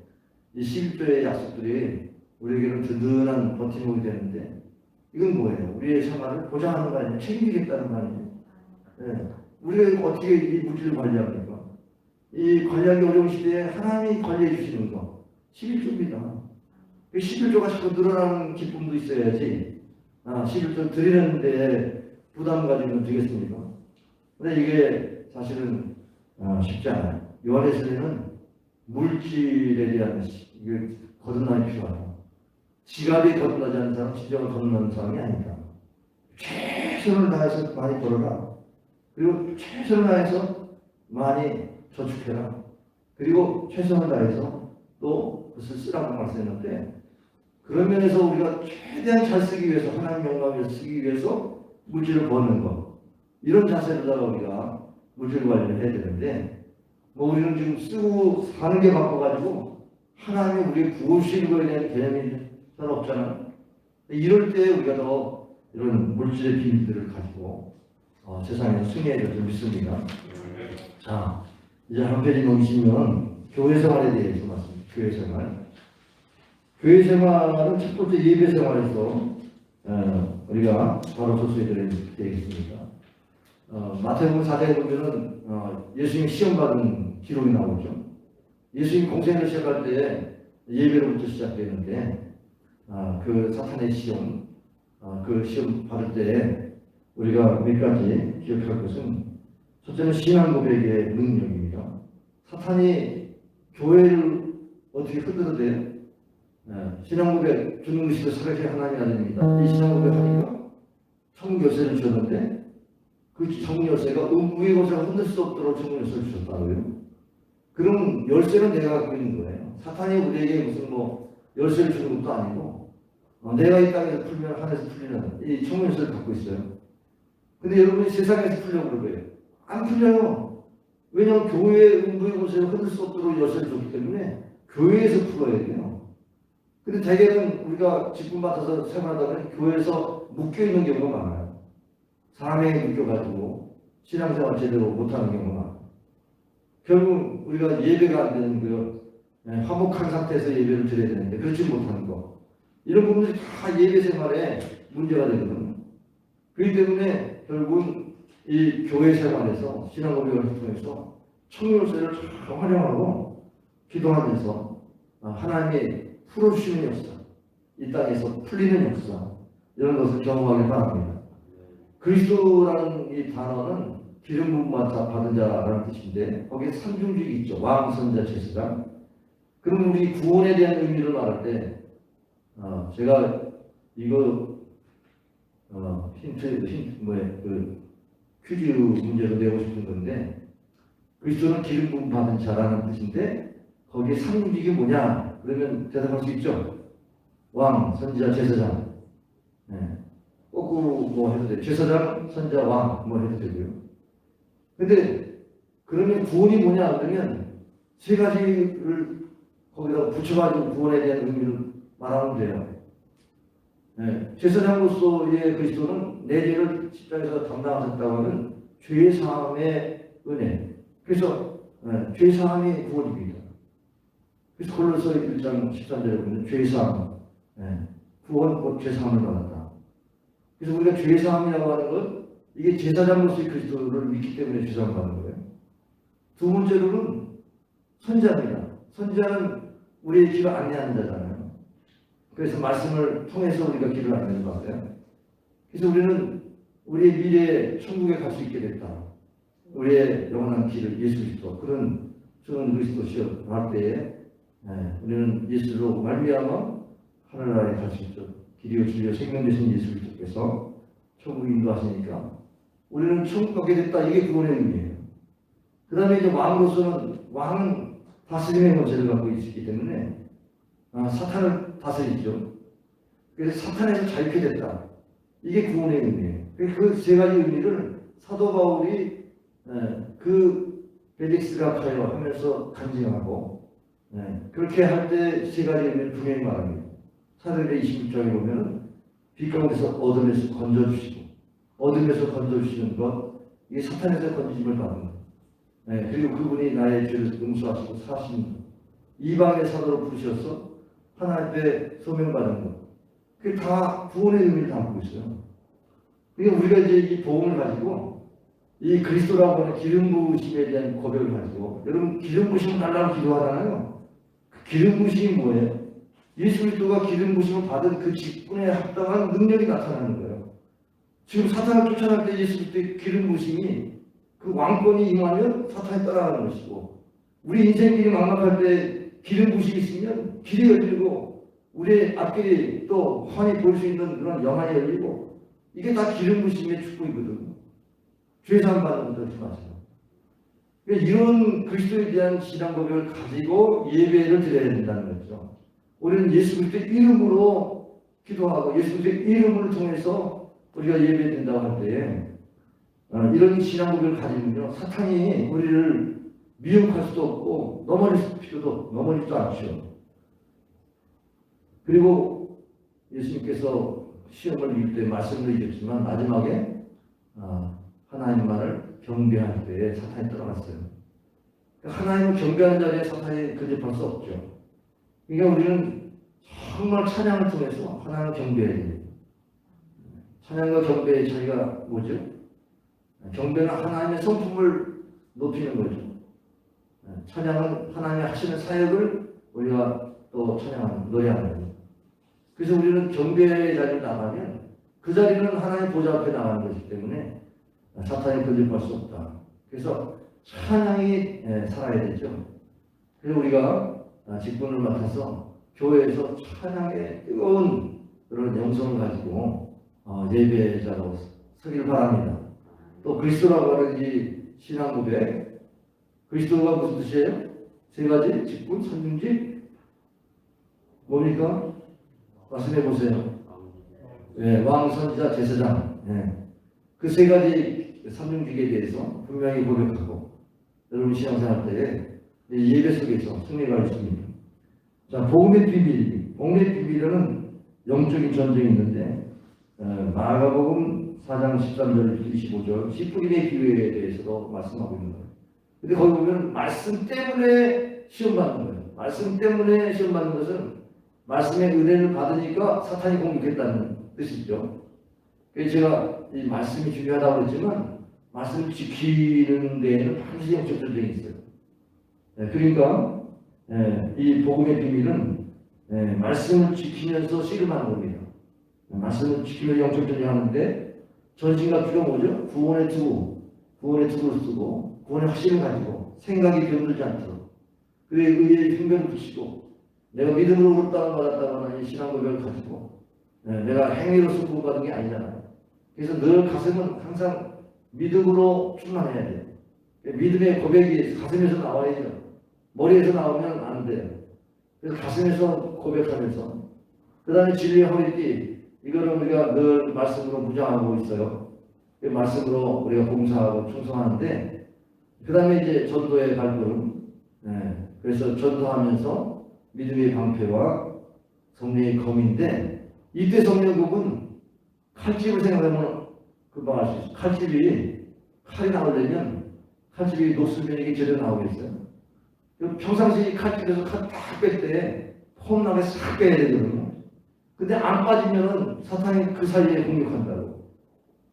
이 11조의 약속들이 우리에게는 든든한 버팀목이 되는데 이건 뭐예요? 우리의 생활을 보장하는 거 아니에요? 책임지겠다는 거 아니에요? 예. 우리가 어떻게 이 물질을 관리합니까? 이 관리하기 어려운 시대에 하나님이 관리해 주시는 거 11조입니다. 그 11조가 자꾸 늘어나는 기쁨도 있어야지 11조 드리는데 부담 가지면 되겠습니까? 근데 이게 사실은 쉽지 않아요. 요한에서는 물질에 대한 이게 거듭남이 필요하다. 지갑이 거듭나지 않는 사람, 진정한 거듭나는 사람이 아니다. 최선을 다해서 많이 벌어라. 그리고 최선을 다해서 많이 저축해라. 그리고 최선을 다해서 또 그것을 쓰라고 말씀했는데 그런 면에서 우리가 최대한 잘 쓰기 위해서 하나님 영광을 위해서 쓰기 위해서 물질을 버는 것 이런 자세로다가 우리가 물질 관리를 해야 되는데 뭐 우리는 지금 쓰고 사는 게 바빠가지고 하나님이 우리의 부으시는 거에 대한 개념이 잘 없잖아요. 이럴 때 우리가 더 이런 물질의 비밀들을 가지고 세상에서 승리해야 될 줄 믿습니다. 자, 이제 한 페이지 넘기시면 교회 생활에 대해서 말씀드립니다. 교회 생활. 교회 생활은 첫 번째 예배 생활에서 우리가 바로 접수해 드려야 되겠습니다. 마태복음 4장에 보면은 예수님 시험 받은 기록이 나오죠. 예수님 공생을 시작할 때 예배로부터 시작되는데 그 사탄의 시험, 그 시험 받을 때 우리가 몇 가지 기억할 것은 첫째는 신앙 고백의 능력입니다. 사탄이 교회를 어떻게 흔들어대요? 신앙 고백 주는 것이 살아계 하나님 아닙니다. 이 신앙 고백하니까 천국 열쇠를 주었는데 그 천국 열쇠가 음부의 것을 흔들 수 없도록 천국 열쇠를 주셨다고요. 그럼 열쇠는 내가 갖고 있는 거예요. 사탄이 우리에게 무슨 열쇠를 주는 것도 아니고 내가 이 땅에서 풀면 하늘에서 풀리는 이 천국 열쇠를 갖고 있어요. 근데 여러분이 세상에서 풀려고 그러고요. 안 풀려요. 왜냐하면 교회의 음부의 것을 흔들 수 없도록 열쇠를 줬기 때문에 교회에서 풀어야 돼요. 근데 대개는 우리가 직분 받아서 생활하다 보면 교회에서 묶여있는 경우가 많아요. 사명에 묶여가지고 신앙생활 제대로 못하는 경우가 많아요. 결국 우리가 예배가 안 되는 화목한 상태에서 예배를 드려야 되는데 그렇지 못하는 거 이런 부분들이 다 예배 생활에 문제가 되거든요. 그렇기 때문에 결국은 이 교회 생활에서 신앙 고백을 통해서 청열쇠를 잘 활용하고 기도하면서 하나님의 풀어주시는 역사, 이 땅에서 풀리는 역사 이런 것을 경험하길 바랍니다. 그리스도라는 이 단어는 기름 부음 받은 자라는 뜻인데 거기에 삼중직이 있죠. 왕, 선자, 제사장. 그럼 우리 구원에 대한 의미를 말할 때 제가 이거 퀴즈 문제로 내고 싶은 건데 그리스도는 기름 부음 받은 자라는 뜻인데 거기에 삼중직이 뭐냐? 그러면 대답할 수 있죠. 왕, 선지자, 제사장. 거꾸로 해도 돼요. 제사장, 선지자, 왕 해도 되고요. 근데 그러면 구원이 뭐냐? 그러면 세 가지를 거기다 붙여가지고 구원에 대한 의미를 말하면 돼요. 제사장으로서의 그리스도는 내 죄를 십자가에서 담당하셨다고 하는 죄의 사함의 은혜. 그래서 죄의 사함이 구원입니다. 그래서 골로새 1장 13절에 보면 죄의 사함, 구원 곧 죄 사함을 받았다. 그래서 우리가 죄의 사함이라고 하는 것 이게 제사장으로서의 그리스도를 믿기 때문에 죄 사함을 받는 거예요. 두 번째로는 선자입니다. 선자는 우리의 길을 안내하는 자잖아요. 그래서 말씀을 통해서 우리가 길을 안내는 것 같아요. 그래서 우리는 우리의 미래에 천국에 갈 수 있게 됐다. 우리의 영원한 길을 예수 그리스도 그런 좋은 그리스도시여 할 때에 우리는 예수로 말미암아 하늘나라에 갈 수 있죠. 길이요 진리요 생명 되신 예수 그리스도께서 천국 인도하시니까 우리는 천국 가게 됐다. 이게 구원의 의미예요. 그 다음에 이제 왕으로서는 왕은 다스림의 권세를 갖고 있기 때문에 사탄을 다스리죠. 그래서 사탄에서 자유케 됐다. 이게 구원의 의미예요. 그 세 가지 의미를 사도 바울이 그 벨릭스가 가요 하면서 간증하고 그렇게 할 때 세 가지 의미를 분명히 말합니다. 사도행전 26장에 보면 빛 가운데서 어둠에서 건져주시고 어둠에서 건져주시는 것 이게 사탄에서 건지심을 받는 것. 그리고 그분이 나의 죄를 용서하시고 사신 이방의 사도로 부르셔서 하나님께 소명받은 것. 그게 다 구원의 의미를 담고 있어요. 그러니까 우리가 이제 이 복음을 가지고 이 그리스도라고 하는 기름 부으심에 대한 고백을 가지고 여러분 기름 부으심 달라고 기도하잖아요. 그 기름 부으심이 뭐예요? 예수 그리스도가 기름 부으심을 받은 그 직분에 합당한 능력이 나타나는 거예요. 지금 사탄을 쫓아낼 때 예수 그리스도의 기름 부으심이 그 왕권이 임하면 사탄이 따라가는 것이고 우리 인생길이 막막할 때 기름 부으심이 있으면 길이 열리고 우리의 앞길이 또 환히 볼 수 있는 그런 영안이 열리고 이게 다 기름 부으심의 축복이거든요. 죄사함 받는 것도 마찬가지죠. 그러니까 이런 그리스도에 대한 신앙 고백을 가지고 예배를 드려야 된다는 거죠. 우리는 예수 그리스도의 이름으로 기도하고 예수 그리스도의 이름을 통해서 우리가 예배된다고 할 때 이런 신앙 고백을 가지면요 사탄이 우리를 미혹할 수도 없고 넘어질 수 않죠. 그리고 예수님께서 시험을 이길 때 말씀을 이겼지만 마지막에 하나님만을 경배할 때에 사탄이 들어갔어요. 하나님을 경배하는 자리에 사탄이 근접할 수 없죠. 그러니까 우리는 정말 찬양을 통해서 하나님을 경배해야 돼요. 찬양과 경배의 차이가 뭐죠? 경배는 하나님의 성품을 높이는 거죠. 찬양은 하나님이 하시는 사역을 우리가 또 찬양하는, 노래하는 거죠. 그래서 우리는 경배의 자리로 나가면 그 자리는 하나님 보좌 앞에 나가는 것이기 때문에 사탄이 근접할 수 없다. 그래서 찬양이 살아야 되죠. 그래서 우리가 직분을 맡아서 교회에서 찬양의 뜨거운 그런 영성을 가지고 예배자로 서길 바랍니다. 또 그리스도라고 하는 이 신앙 고백, 그리스도가 무슨 뜻이에요? 세 가지 직분, 선중직, 뭡니까? 말씀해 보세요. 왕, 선지자, 제사장. 그 세 가지 선중직에 대해서 분명히 고백하고 여러분 신앙생활 때 예배 속에서 승리가 있습니다. 자, 복음의 비밀. 복음의 비밀은 영적인 전쟁이 있는데 마가복음 4장 13절 25절 씨뿌림의 기회에 대해서도 말씀하고 있는 거예요. 근데 거기 보면 말씀 때문에 시험받는 거예요. 말씀 때문에 시험받는 것은 말씀의 은혜를 받으니까 사탄이 공격했다는 뜻이죠. 그래서 제가 이 말씀이 중요하다고 했지만 말씀을 지키는 데에는 반드시 영적 전쟁이 있어요. 그러니까 이 복음의 비밀은 말씀을 지키면서 씨름하는 겁니다. 말씀을 지키면서 영적 전쟁하는데 전신과 피가 뭐죠? 구원의 투구를 쓰고 구원의 확신을 가지고 생각이 변들지 않도록 그의 의의 흉변을 붙이고 내가 믿음으로 의롭다고 받았다고 하는 이 신앙 고백을 가지고 내가 행위로 승부받은 게 아니잖아요. 그래서 늘 가슴은 항상 믿음으로 충만해야 돼요. 믿음의 고백이 가슴에서 나와야죠. 머리에서 나오면 안 돼요. 그래서 가슴에서 고백하면서 그 다음에 진리의 허리띠 이거는 우리가 늘 말씀으로 무장하고 있어요. 그 말씀으로 우리가 봉사하고 충성하는데 그 다음에 이제 전도의 발걸음 그래서 전도하면서 믿음의 방패와 성령의 검인데 이때 성령급은 칼집을 생각하면 금방 알 수 있어요. 칼이 나오려면 칼집이 녹슬면 이게 제대로 나오겠어요? 평상시 칼집에서 칼 딱 뺄 때 폼나게 싹 빼야 되거든요. 근데 안 빠지면은 사탄이 그 사이에 공격한다고.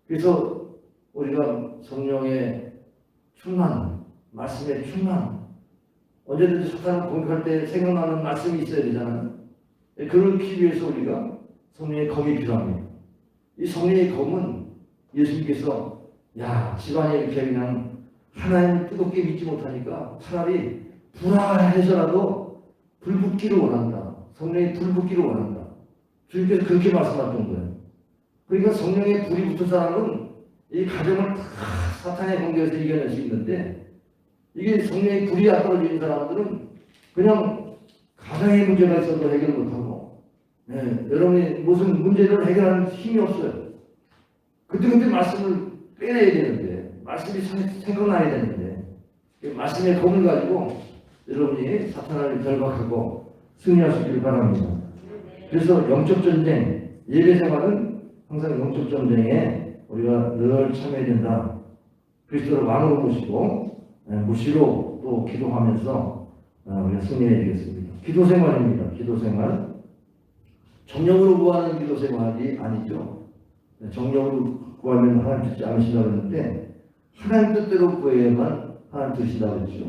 그래서 우리가 성령의 충만, 말씀의 충만, 언제든지 사탄을 공격할 때 생각나는 말씀이 있어야 되잖아요. 그렇기 위해서 우리가 성령의 검이 필요합니다. 이 성령의 검은 예수님께서 집안에 이렇게 그냥 하나님을 뜨겁게 믿지 못하니까 차라리 불안해서라도 불 붙기를 원한다. 성령의 불 붙기를 원한다. 주님께서 그렇게 말씀하셨던 거예요. 그러니까 성령의 불이 붙은 사람은 이 가정을 다 사탄의 공격에서 이겨낼 수 있는데 이게 성령의 불이 안 떨어지는 사람들은 그냥 가정의 문제가 있어도 해결 못하고 여러분이 무슨 문제를 해결하는 힘이 없어요. 그때 말씀을 빼내야 되는데 말씀이 생각나야 되는데 말씀의 검을 가지고 여러분이 사탄을 결박하고 승리할 수 있기를 바랍니다. 그래서 영적 전쟁, 예배 생활은 항상 영적 전쟁에 우리가 늘 참여해야 된다. 그리스도를 왕으로 모시고 무시로 또 기도하면서 우리가 승리해야 되겠습니다. 기도 생활입니다. 기도 생활. 정령으로 구하는 기도 생활이 아니죠. 정령으로 구하면 하나님 듣지 않으신다고 했는데 하나님 뜻대로 구해야만 하나님 듣으신다고 했죠.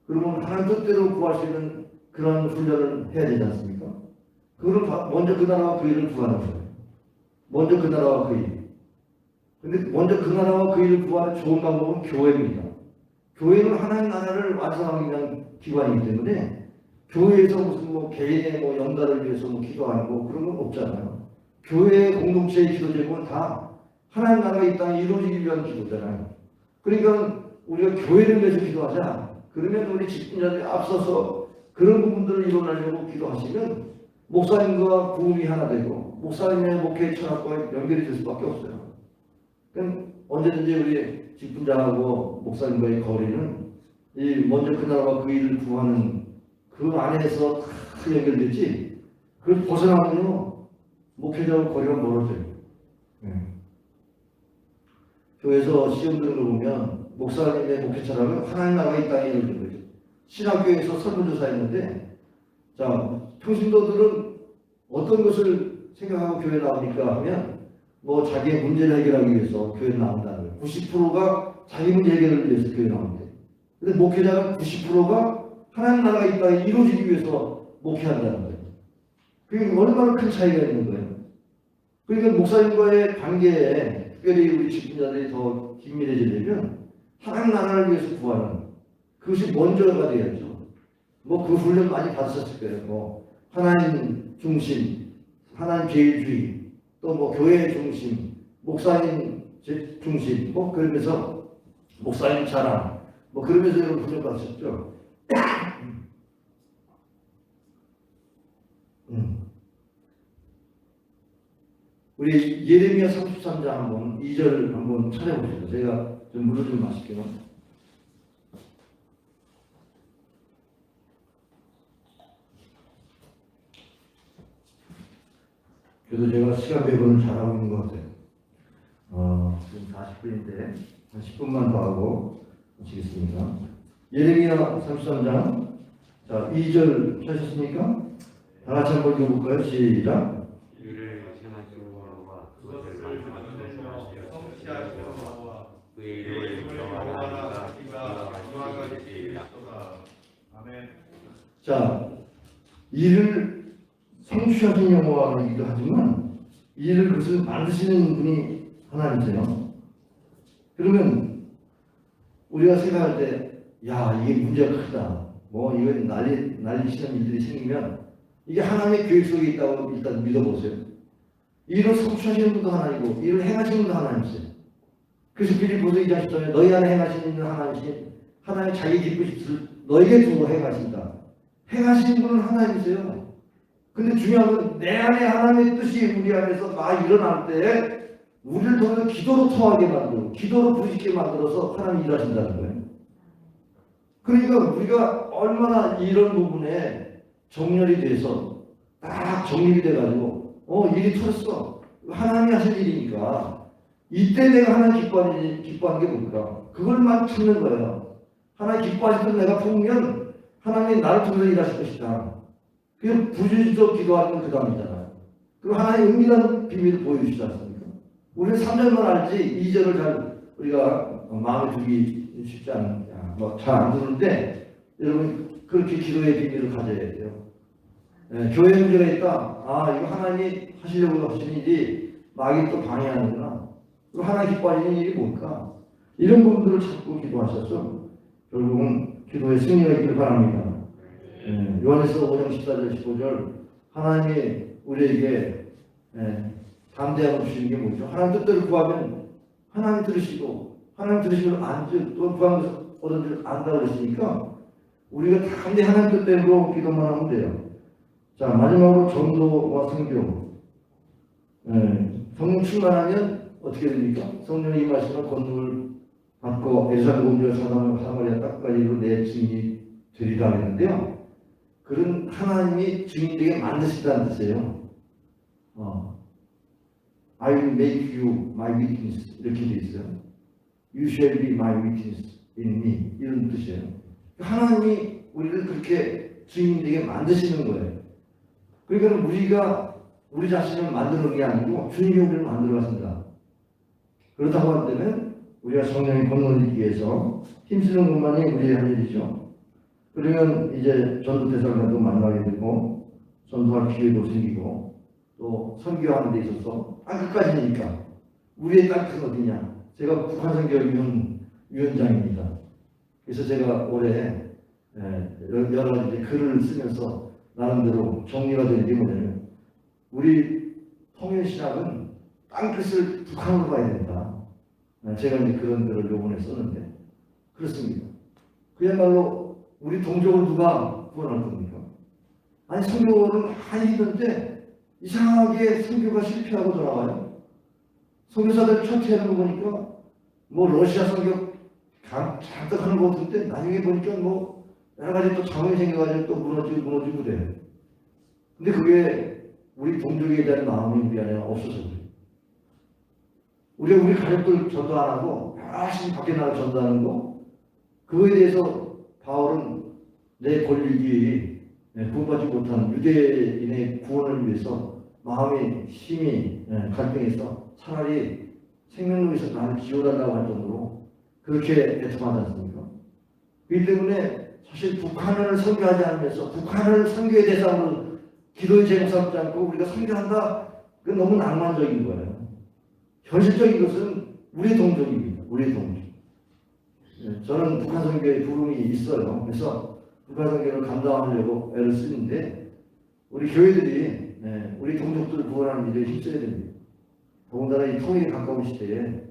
그러면 하나님 뜻대로 구하시는 그런 훈련을 해야 되지 않습니까? 그거는 먼저 그 나라와 그 일을 구하는 거예요. 먼저 그 나라와 그 일. 근데 먼저 그 나라와 그 일을 구하는 좋은 방법은 교회입니다. 교회는 하나님 나라를 완성하기 위한 기관이기 때문에 교회에서 무슨 뭐 개인의 뭐 연단을 위해서 뭐 기도하는 거 그런 건 없잖아요. 교회 공동체의 기도 제목은 다 하나님 나라가 이 땅에 이루어지기 위한 기도잖아요. 그러니까 우리가 교회를 위해서 기도하자. 그러면 우리 직분자들이 앞서서 그런 부분들을 이뤄내려고 기도하시면 목사님과 부흥이 하나 되고 목사님의 목회 철학과 연결이 될 수밖에 없어요. 그럼 언제든지 우리 직분자하고 목사님과의 거리는 이 먼저 그 나라와 그 일을 구하는 그 안에서 다 연결되지. 그걸 벗어나면요 목회자와 거리가 멀어져요. 교회에서 시험 드는 걸 보면 목사님의 목회 철학은 하나님 나라가 이 땅에 이루어진 거죠. 신학교에서 설문조사했는데 자 평신도들은 어떤 것을 생각하고 교회에 나옵니까 하면 뭐 자기의 문제를 해결하기 위해서 교회에 나온다는 거예요. 90%가 자기 문제 해결을 위해서 교회에 나온대. 근데 목회자는 90%가 하나님 나라가 이 땅에 이루어지기 위해서 목회한다는 거예요. 그게 얼마나 큰 차이가 있는 거예요. 그러니까 목사님과의 관계에 특별히 우리 직분자들이 더 긴밀해지려면 하나님 나라를 위해서 구하는 그것이 먼저가 돼야죠. 뭐 그 훈련 많이 받으셨을 거예요. 뭐 하나님 중심, 하나님 제일주의, 또 뭐 교회 중심, 목사님 중심, 뭐 그러면서 목사님 자랑, 뭐 그러면서 이런 훈련 받으셨죠. 우리 예레미야 33장 한번 2절 한번 찾아보시죠. 제가 좀 물어 좀 마실게요. 그래도 제가 시간 배분을 잘하고 있는 것 같아요. 지금 40분인데 한 10분만 더 하고 마치겠습니다. 예레미야 33장 자 2절 찾으셨습니까? 다 같이 한번 읽어볼까요? 시작. 이를 행하시는 거와 그것을 말씀하시는 성취하시는 그의 이름을 경하나니가 기가 아멘. 자, 이를 성취하신 여호와이기도 하지만 이를 그것을 만드시는 분이 하나님이세요. 그러면 우리가 생각할 때, 야 이게 문제가 크다. 뭐 이건 난리치는 일들이 생기면 이게 하나님의 계획 속에 있다고 일단 믿어보세요. 이를 성취하시는 분도 하나님이고 이를 행하시는 분도 하나님이세요. 그래서 빌립보서 2장 10절에 너희 안에 행하시는 하나님이신 하나님 자기 기쁘신 뜻을 너에게 두고 행하신다. 행하시는 분은 하나님이세요. 근데 중요한 건 내 안에 하나님의 뜻이 우리 안에서 막 일어날 때 우리를 통해서 기도로 통하게 만들고 기도로 부딪히게 만들어서 하나님이 일하신다는 거예요. 그러니까 우리가 얼마나 이런 부분에 정렬이 돼서 딱 정립이 돼가지고 일이 터졌어. 하나님이 하실 일이니까 이때 내가 하나님 기뻐하는 게 뭘까? 그걸만 찾는 거예요. 하나님 기뻐하시던 내가 품으면 하나님이 나를 통해서 일하실 것이다. 그냥 부주의적 기도하는 건 그 다음이잖아요. 그리고 하나님 은밀한 비밀을 보여주시지 않습니까? 우리는 3절만 알지 2절을 잘 우리가 마음에 두기 쉽지 않은, 잘 안 두는데 여러분 그렇게 기도의 비밀을 가져야 돼요. 교회 문제가 있다. 이거 하나님이 하시려고 하시는 일이 마귀 또 방해하는구나. 그리고 하나님 기뻐하시는 일이 뭘까? 이런 부분들을 찾고 기도하셔서 결국은 기도의 승리가 있기를 바랍니다. 요한에서 5장 14절 15절 하나님이 우리에게 담대함을 주시는 게 뭐죠? 하나님 뜻대로 구하면 하나님 들으시고 하나님 들으시면 또 구하는 것을 얻은 줄 안다 그러시니까 우리가 담대 하나님 뜻대로 기도만 하면 돼요. 자 마지막으로 전도와 성교. 성령 충만하면 어떻게 됩니까? 성령이 임하시면 권능을 받고 에르사벳 온전한 사마리아 땅까지로 내 증인이 되리라 했는데요. 그런 하나님이 증인되게 만드신다는 뜻이에요. I will make you my witness 이렇게 돼 있어요. You shall be my witness in me 이런 뜻이에요. 하나님이 우리를 그렇게 증인되게 만드시는 거예요. 그러니까 우리가 우리 자신을 만드는 게 아니고 주님이 우리를 만들어 갔습니다. 그렇다고 한다면 우리가 성령의 권능을 입기 위해서 힘쓰는 것만이 우리의 할 일이죠. 그러면 이제 전도 대사관도 만나게 되고 전도할 기회도 생기고 또 선교하는 데 있어서 땅끝까지니까 우리의 땅끝은 어디냐? 제가 북한선교위원장입니다. 그래서 제가 올해 여러 가지 글을 쓰면서 나름대로 정리가 된 게 뭐냐면 우리 통일신학은 땅끝을 북한으로 봐야 된다. 제가 이제 그런 글을 요번에 썼는데 그렇습니다. 그야말로 우리 동족을 누가 구원할 겁니까? 아니 선교는 많이 있는데 이상하게 선교가 실패하고 돌아와요. 선교사들 처치하는 거 보니까 뭐 러시아 선교 잔뜩 하는 거 같은데 나중에 보니까 뭐 여러 가지 또 자문이 생겨가지고 또 무너지고 그래요. 근데 그게 우리 동족에 대한 마음이 우리 안에 없어서 그래요. 우리 가족들 전도 안 하고 열심히 밖에 나가 전도하는 거 그거에 대해서 바울은 내 권력이 구원받지 못한 유대인의 구원을 위해서 마음이 힘이 갈등해서 차라리 생명록에서 나를 지워달라고 할 정도로 그렇게 애통하지 않습니까? 그렇기 때문에 사실 북한을 선교하지 않으면서 북한을 선교의 대상으로 기도의 제목 삼지 않고 우리가 선교한다? 그건 너무 낭만적인 거예요. 현실적인 것은 우리 동족입니다. 우리 동족. 저는 북한 선교에 부름이 있어요. 그래서 북한 선교를 감당하려고 애를 쓰는데 우리 교회들이 우리 동족들을 구원하는 일에 힘써야 됩니다. 더군다나 이 통일에 가까운 시대에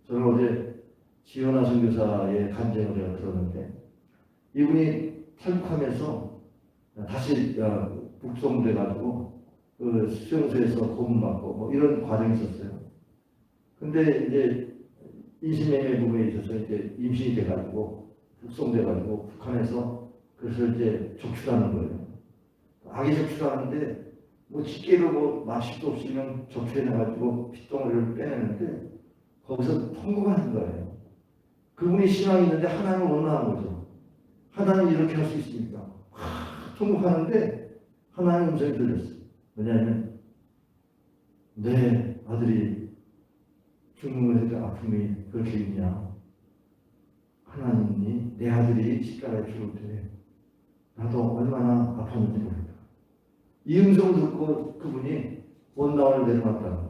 저는 어제 지연아 선교사의 간증을 제가 들었는데 이분이 탈북하면서 다시 북송돼가지고 그 수용소에서 고문받고 뭐 이런 과정이 있었어요. 근데 이제 인신매매 부분에 있어서 이제 임신이 돼가지고 북송돼가지고 북한에서 그래서 이제 적출하는 거예요. 아기 적출하는데 뭐 집게로 뭐 마취도 없으면 적출해내가지고 핏덩어리를 빼내는데 거기서 통곡을 하는 거예요. 그분이 신앙이 있는데 하나님을 원망한 거죠. 하나님 이렇게 할 수 있습니까? 통곡하는데 하나님 음성이 들렸어요. 왜냐하면 내 아들이 죽는 것에 아픔이 그렇게 있냐? 하나님이 내 아들이 십자가에 죽을 때 나도 얼마나 아팠는지 모르겠다. 이 음성을 듣고 그분이 원당을 내려놨다.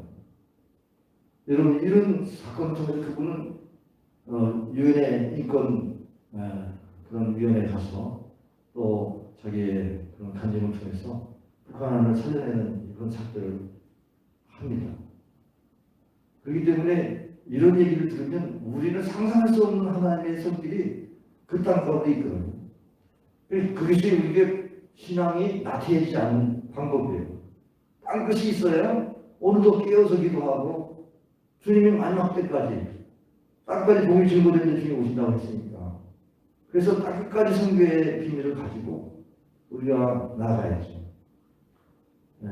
여러분 이런 사건을 통해서 그분은 유엔의 인권 그런 위원회에 가서 또 자기의 그런 간증을 통해서 북한을 살려내는 그런 작들을 합니다. 그렇기 때문에 이런 얘기를 들으면 우리는 상상할 수 없는 하나님의 손길이 그 땅 가운데 있거든요. 그것이 우리에게 신앙이 나태해지지 않는 방법이에요. 땅끝이 있어야 오늘도 깨어서 기도하고 주님이 마지막 때까지 땅까지 복이 증거되는 주님이 오신다고 했으니까 그래서 땅끝까지 선교의 비밀을 가지고 우리가 나아가야죠.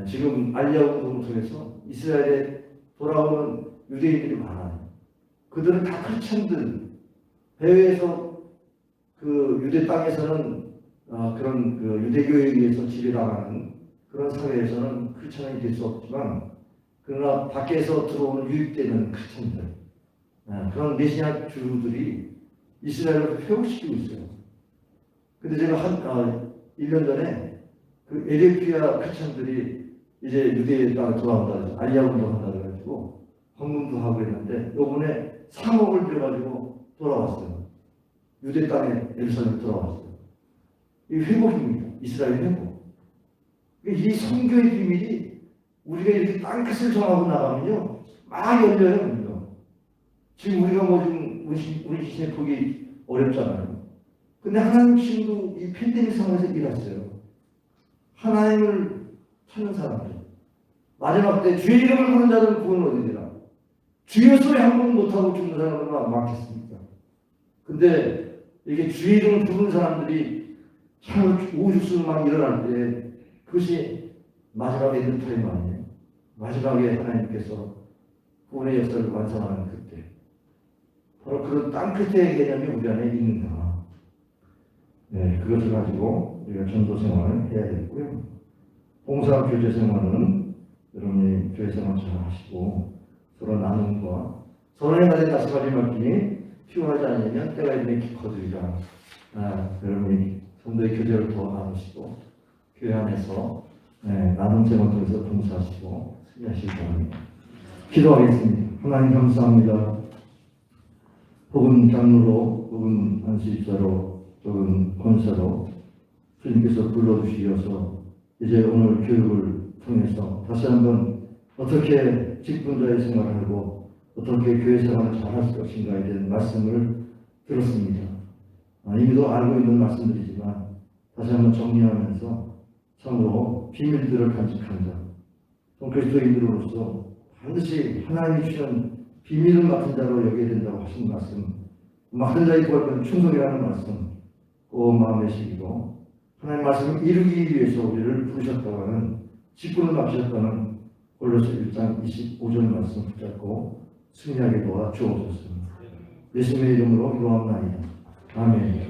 지금 알리아 운동을 통해서 이스라엘에 돌아오는 유대인들이 많아요. 그들은 다 크리스천들. 해외에서 그 유대 땅에서는 그런 그 유대교에 의해서 지배당하는 그런 사회에서는 크리스천이 될 수 없지만 그러나 밖에서 들어오는 유입되는 크리스천들 그런 메시아 주들이 이스라엘을 회복시키고 있어요. 근데 제가 1년 전에 그 에티오피아 크리스천들이 이제 유대에 돌아온다, 알리아 운동한다 그래가지고 헌금도 하고 했는데 이번에 3억을 들여가지고 돌아왔어요. 유대 땅에 예루살렘 돌아왔어요. 이 회복입니다. 이스라엘 회복. 이 선교의 비밀이 우리가 이렇게 땅끝을 정하고 나가면요 막 열려요. 지금 우리가 뭐 지금 우리 시대 보기 어렵잖아요. 근데 하나님 친구 이 팬데믹 상황에서 일했어요. 하나님을 찾는 사람들. 마지막 때 주의 이름을 부르는 자들은 구원을 얻으리라. 주의 소리 한 번 못하고 죽는 사람은 많겠습니까? 근데 이게 주의 이름을 부르는 사람들이 참 우주수 막 일어날 때 그것이 마지막 엔드타임 아니에요. 마지막에 하나님께서 구원의 역사를 완성하는 그때. 바로 그런 땅끝의 개념이 우리 안에 있는가. 네, 그것을 가지고 우리가 전도 생활을 해야 되고요. 봉사 교제 생활은 여러분이 교회 생활 잘 하시고 서로 나눔과 서로에 가진 다스가지 맡기니 필요하지 않으면 때가 있는 키 거두리라. 여러분이 성도의 교제를 더 나누시고 교회 안에서 나눔 생활을 통해서 봉사하시고 승리하시기 바랍니다. 기도하겠습니다. 하나님 감사합니다. 혹은 장로로, 혹은 안수입자로, 혹은 권사로 주님께서 불러주시어서 이제 오늘 교육을 통해서 다시 한번 어떻게 직분자의 생활을 하고 어떻게 교회 생활을 잘할 것인가에 대한 말씀을 들었습니다. 이미도 알고 있는 말씀들이지만 다시 한번 정리하면서 참으로 비밀들을 간직한 자, 또 그리스도인으로서 반드시 하나님이 주신 비밀을 맡은 자로 여겨야 된다고 하신 말씀, 맡은 자의 구할건 충성이라는 말씀 꼭 마음에 새기고 하나님 말씀을 이루기 위해서 우리를 부르셨다고 하는 직분을 맡으셨다는 골로새 1장 25절 말씀 붙잡고 승리하게 도와 주옵소서. 예수님의 이름으로 기도합나이다. 아멘.